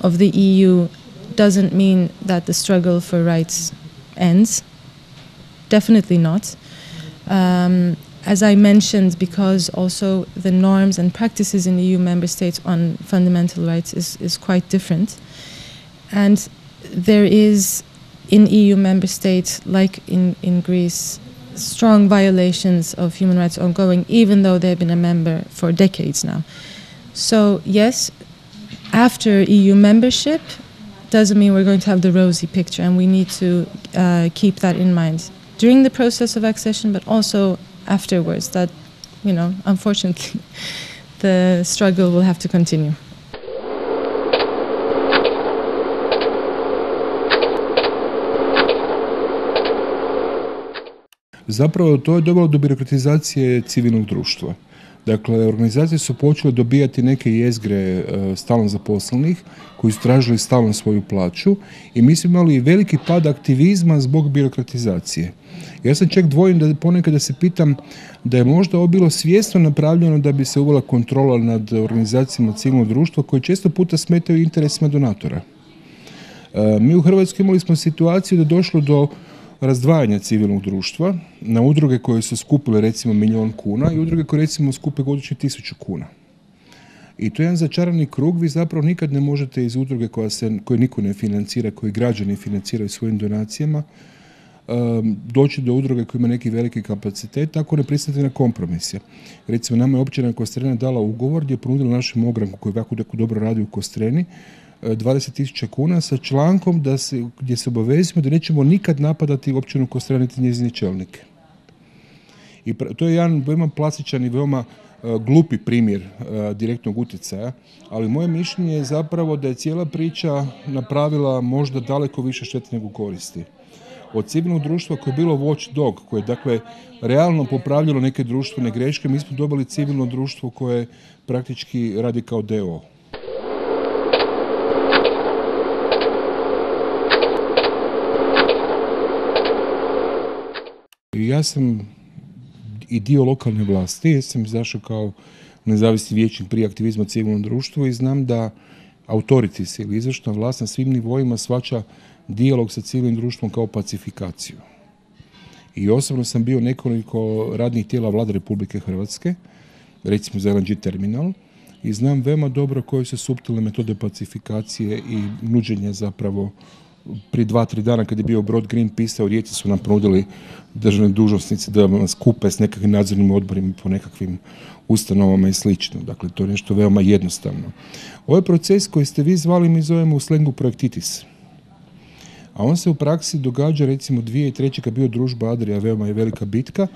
of the EU doesn't mean that the struggle for rights ends. Definitely not. As I mentioned, because also the norms and practices in the EU member states on fundamental rights is quite different. And there is, in EU member states, like in Greece, strong violations of human rights ongoing, even though they've been a member for decades now. So yes, after EU membership doesn't mean we're going to have the rosy picture, and we need to keep that in mind during the process of accession, but also afterwards, that, you know, unfortunately, the struggle will have to continue. Zapravo to je dovelo do birokratizacije civilnog društva. Dakle, organizacije su počele dobijati neke jezgre stalno zaposlenih koji su tražili stalno svoju plaću i mi smo imali veliki pad aktivizma zbog birokratizacije. Ja sam čak dvojim da ponekad da se pitam da je možda ovo bilo svjesno napravljeno da bi se uvela kontrola nad organizacijama civilnog društva koji često puta smetaju interesima donatora. Mi u Hrvatskoj imali smo situaciju da je došlo do razdvajanja civilnog društva na udruge koje su skupile recimo 1 milijun kuna i udruge koje recimo skupe godišnje 1000 kuna. I to je jedan začarani krug, vi zapravo nikad ne možete iz udruge koju niko ne financira, koju građani financiraju svojim donacijama, doći do udruge koja ima neki veliki kapacitet, ako ne pristanete na kompromise. Recimo, nama je općina Kostrena dala ugovor gdje je ponudila našem ogranku koji jako dobro radi u Kostreni 20.000 kuna sa člankom gdje se obavezujemo da nećemo nikad napadati općinu Kostrena niti njezine čelnike. I to je jedan veoma plastičan i veoma glupi primjer direktnog utjecaja, ali moje mišljenje je zapravo da je cijela priča napravila možda daleko više štete nego koristi. Od civilnog društva koje je bilo watchdog, koje je dakle realno popravljalo neke društvene greške, mi smo dobili civilno društvo koje praktički radi kao DIO. Ja sam i dio lokalne vlasti, ja sam izašao kao nezavisni vijećnik prije aktivizma civilnom društvu i znam da autorities ili izvršna vlast na svim nivoima shvaća dijalog sa civilnim društvom kao pacifikaciju. I osobno sam bio nekoliko radnih tijela Vlade Republike Hrvatske, recimo za LNG terminal, i znam veoma dobro koje su suptilne metode pacifikacije i nuđenja zapravo. Prije 2-3 dana kad je bio brod Greenpeace-a u Rijeci su nam ponudili državni dužnosnici da nas kupe s nekakvim nadzornim odborima po nekakvim ustanovama i slično. Dakle, to je nešto veoma jednostavno. Ovaj proces koji ste vi zvali mi zovemo u slengu projektitis. A on se u praksi događa recimo 2003. kad je bio družba Adria, veoma je velika bitka.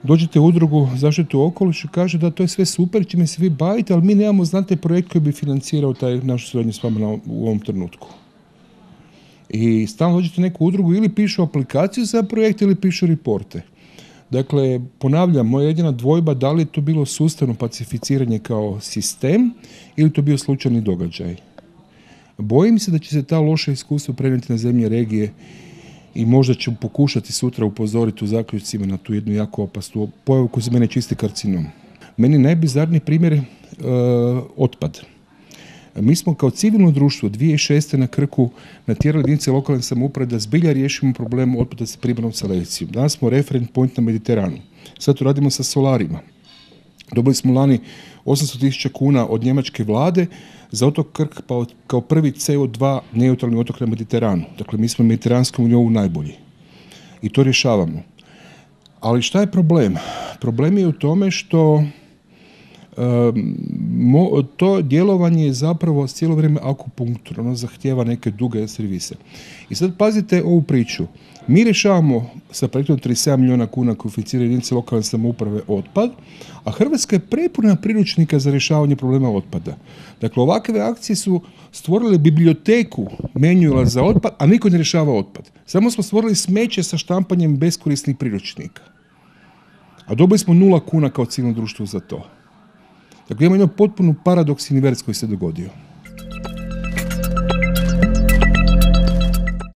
Dođete u udrugu zaštitu okoliša i kaže da to je sve super, čime se vi bavite, ali mi nemamo, znate, projekt koji bi financirao taj našu suradnju s vama u ovom trenutku. I stalno dođete u neku udrugu ili pišu aplikaciju za projekt ili pišu reporte. Dakle, ponavljam, moja jedina dvojba da li je to bilo sustavno pacificiranje kao sistem ili to bio slučajni događaj. Bojim se da će se ta loša iskustva prenijeti na zemlje regije i možda ću pokušati sutra upozoriti u zaključcima na tu jednu jako opasnu pojavu koja za mene je čisti karcinom. Meni najbizarniji primjer je otpad. Mi smo kao civilno društvo 2006. na Krku natjerali jedinice lokalne samouprave da zbilja riješimo problem otpada sa primarnom selekcijom. Danas smo referent point na Mediteranu. Sad to radimo sa solarima. Dobili smo lani 800.000 kuna od njemačke vlade za otok Krk kao prvi CO2 neutralni otok na Mediteranu. Dakle, mi smo u Mediteranskom uniju najbolji. I to rješavamo. Ali šta je problem? Problem je u tome što to djelovanje je zapravo cijelo vrijeme akupunkturno, zahtijeva neke duge servise. I sad pazite ovu priču. Mi rješavamo sa projektom 37 milijuna kuna koji financiraju jedinice lokalne samouprave otpad, a Hrvatska je prepuna priručnika za rješavanje problema otpada. Dakle, ovakve akcije su stvorile biblioteku menjuela za otpad, a niko ne rješava otpad. Samo smo stvorili smeće sa štampanjem beskorisnih priručnika. A dobili smo 0 kuna kao civilno društvo za to. Dakle, imamo jedan potpuno paradoks i invers koji se dogodio.